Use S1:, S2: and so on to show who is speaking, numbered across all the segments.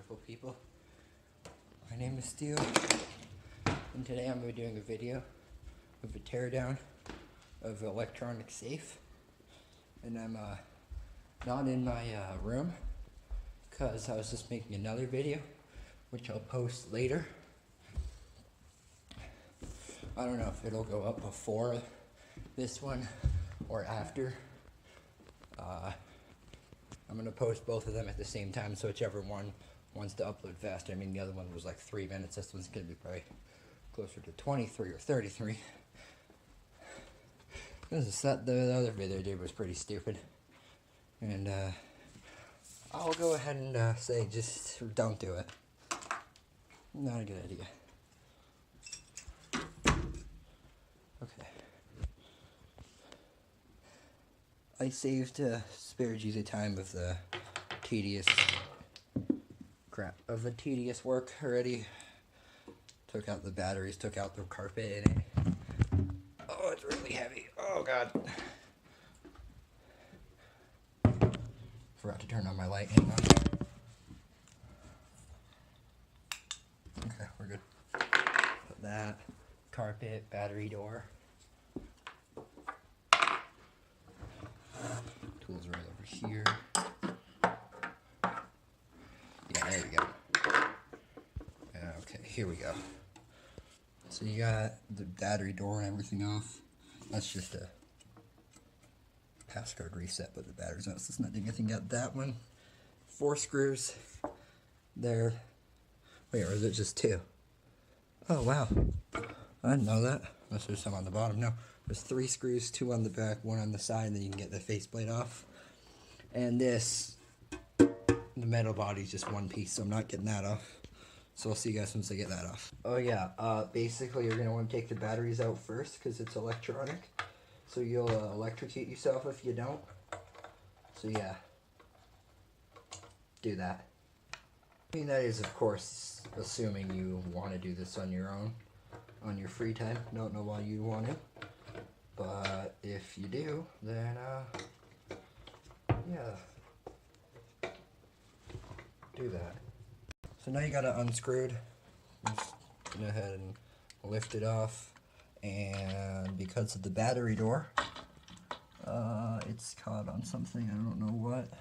S1: beautiful people. My name is Steele, and today I'm going to be doing a video of a teardown of an electronic safe. And I'm not in my room because I was just making another video, which I'll post later. I don't know if it'll go up before this one or after. I'm going to post both of them at the same time, so whichever one wants to upload faster. I mean, the other one was like 3 minutes. This one's going to be probably closer to 23 or 33. The other video I did was pretty stupid. And I'll go ahead and say just don't do it. Not a good idea. Okay. I spared you the time of the tedious work already. Took out the batteries, took out the carpet in it. Oh, it's really heavy. Oh, God. Forgot to turn on my light. Hang on. Okay, we're good. Put that, carpet, battery door. Tools right over here. Yeah, there we go. Okay, here we go. So you got the battery door and everything off. That's just a passcode reset, but the battery's not, so it's not doing anything. Got that one. 4 screws there. Wait, or is it just 2? Oh, wow. I didn't know that. Unless there's some on the bottom. No, there's 3 screws, 2 on the back, 1 on the side, and then you can get the faceplate off. And this, the metal body's just 1 piece, so I'm not getting that off. So I'll see you guys once I get that off. Oh yeah, basically you're going to want to take the batteries out first because it's electronic. So you'll electrocute yourself if you don't. So yeah, do that. I mean, that is of course assuming you want to do this on your own, on your free time. Don't know why you want to. But if you do, then yeah, do that. So now you got it unscrewed. Just go ahead and lift it off. And because of the battery door, it's caught on something, I don't know what.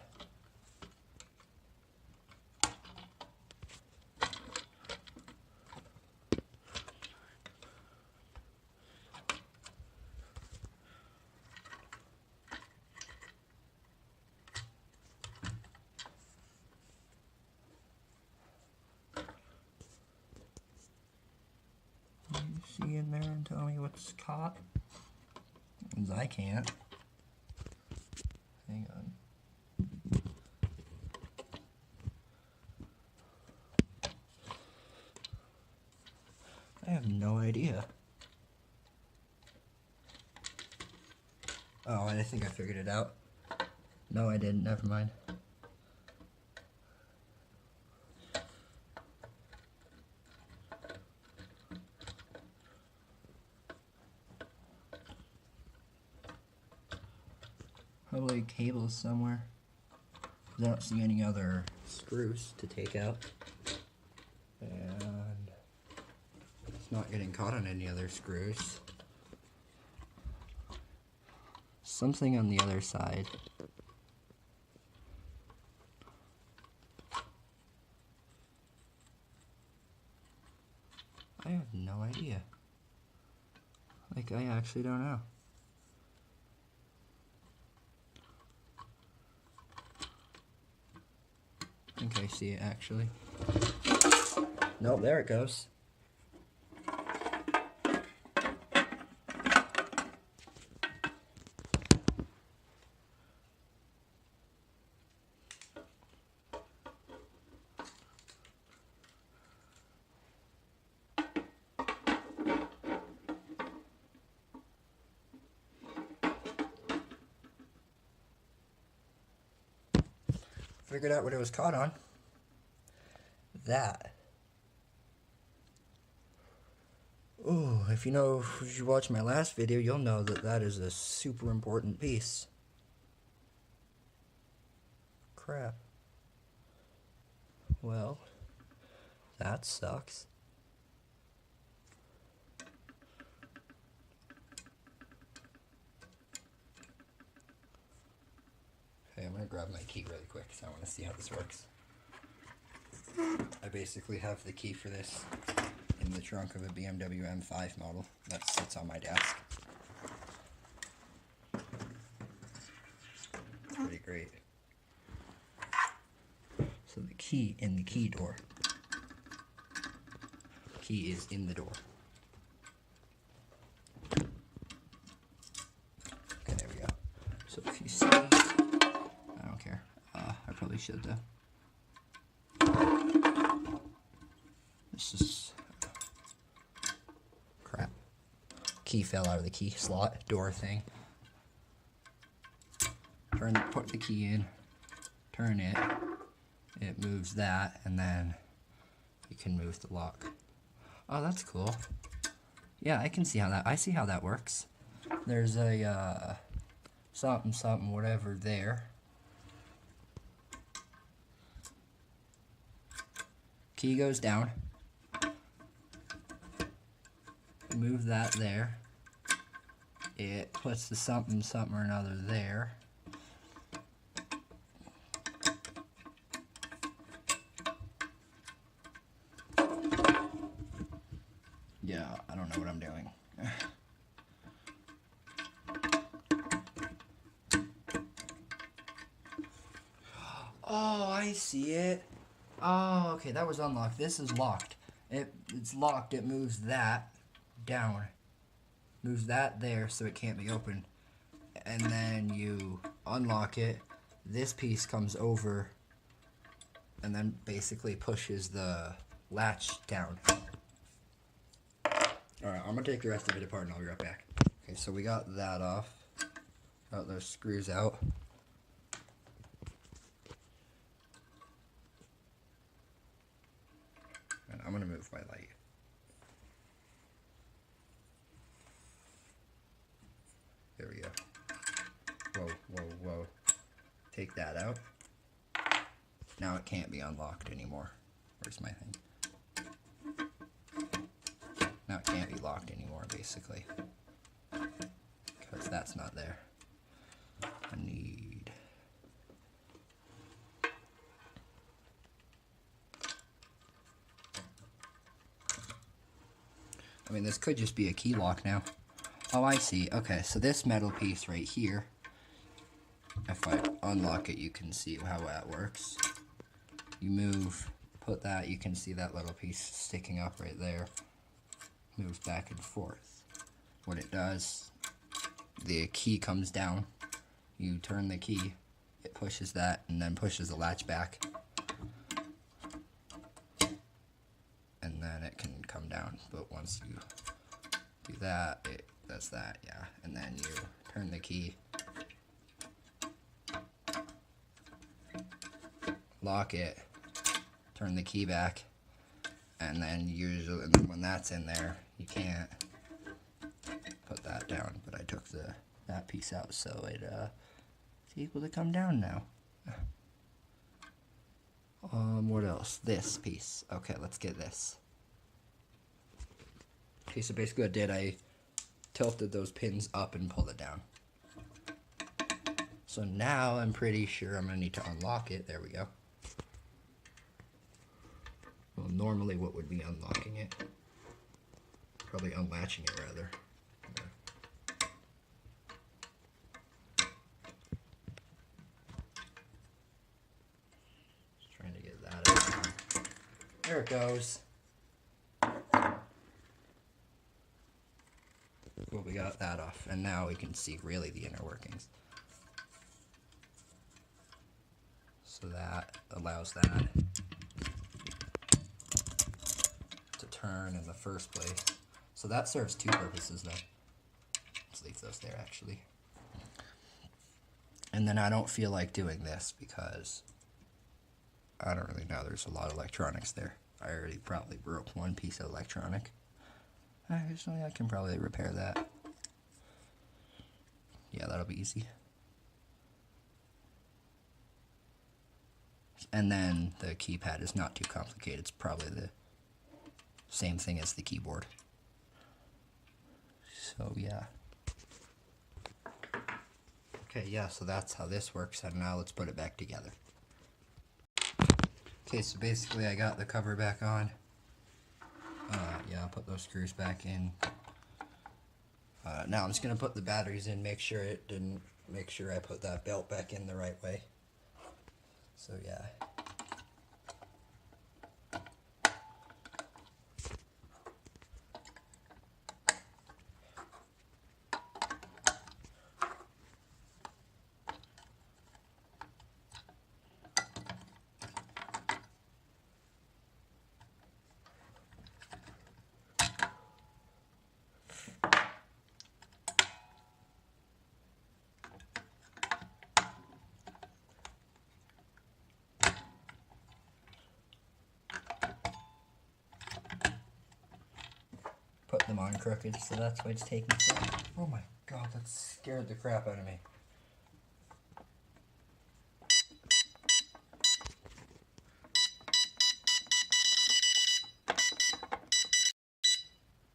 S1: See in there and tell me what's caught? Because I can't. Hang on. I have no idea. Oh, I think I figured it out. No, I didn't. Never mind. Probably cables somewhere. I don't see any other screws to take out. And it's not getting caught on any other screws. Something on the other side. I have no idea. Like, I actually don't know. I think I see it actually. Nope, there it goes. Figured out what it was caught on. That. Ooh, if you watched my last video, you'll know that that is a super important piece. Crap. Well, That sucks. Okay, I'm gonna grab my key really quick because I want to see how this works. I basically have the key for this in the trunk of a BMW M5 model that sits on my desk. Pretty great. So the key in the key door. Key is in the door. Okay, there we go. So if you see, I don't care. I probably should though. This is crap. Key fell out of the key slot door thing. Put the key in, turn it, it moves that, and then you can move the lock. Oh, that's cool. Yeah, I can see how that, I see how that works. There's a something, something, whatever there. Key goes down. Move that there. It puts the something, something or another there. Yeah, I don't know what I'm doing. Oh, I see it. Oh, okay, that was unlocked. This is locked. It's locked. It moves that down. Moves that there so it can't be opened. And then you unlock it. This piece comes over and then basically pushes the latch down. Alright, I'm going to take the rest of it apart and I'll be right back. Okay, so we got that off. Got those screws out. And I'm going to move my light. There we go. Whoa, whoa, whoa. Take that out. Now it can't be unlocked anymore. Where's my thing? Now it can't be locked anymore, basically. Because that's not there. I need... I mean, this could just be a key lock now. Oh, I see. Okay, so this metal piece right here, if I unlock it, you can see how that works. You move, put that, you can see that little piece sticking up right there. Moves back and forth. What it does, the key comes down, you turn the key, it pushes that, and then pushes the latch back. And then it can come down, but once you do that, that's that, yeah. And then you turn the key, lock it, turn the key back, and then usually, and then when that's in there, you can't put that down. But I took that piece out, so it's able to come down now. What else? This piece. Okay, let's get this. Okay, so basically what I did, I tilted those pins up and pulled it down. So now I'm pretty sure I'm going to need to unlock it. There we go. Well, normally what would be unlocking it? Probably unlatching it, rather. Just trying to get that out. There it goes. Well, we got that off, and now we can see really the inner workings. So that allows that to turn in the first place. So that serves two purposes then. Let's leave those there actually. And then I don't feel like doing this because I don't really know, there's a lot of electronics there. I already probably broke one piece of electronic. Actually, I can probably repair that. Yeah, that'll be easy. And then the keypad is not too complicated. It's probably same thing as the keyboard. So yeah. Okay, yeah, so that's how this works, and now let's put it back together. Okay, so basically I got the cover back on. Yeah, I'll put those screws back in. Now I'm just gonna put the batteries in, make sure I put that belt back in the right way. So yeah. Put them on crooked, so that's why it's taking so long. Oh my god, that scared the crap out of me.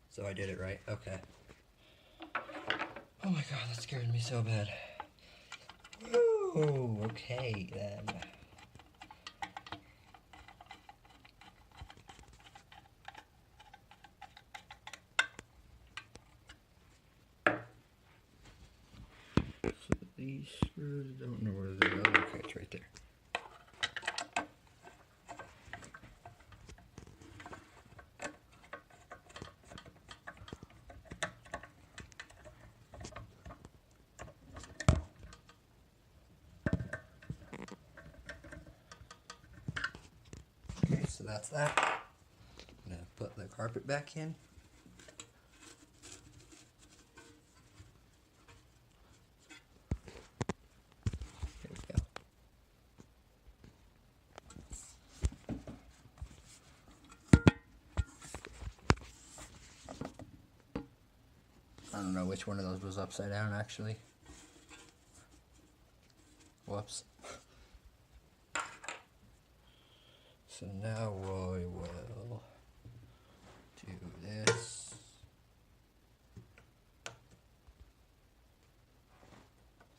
S1: So I did it right, okay. Oh my god, that scared me so bad. Woo, okay then. So these screws, I don't know where they go. Okay, it's right there. Okay, so that's that. I'm gonna put the carpet back in. There we go. I don't know which one of those was upside down actually. Whoops. So now I will do this.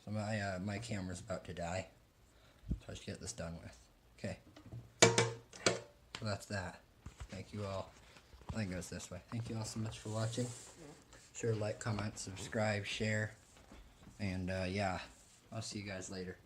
S1: So my camera's about to die, so I should get this done with. Okay. So that's that. Thank you all. I think it goes this way. Thank you all so much for watching. Sure, like, comment, subscribe, share, and yeah, I'll see you guys later.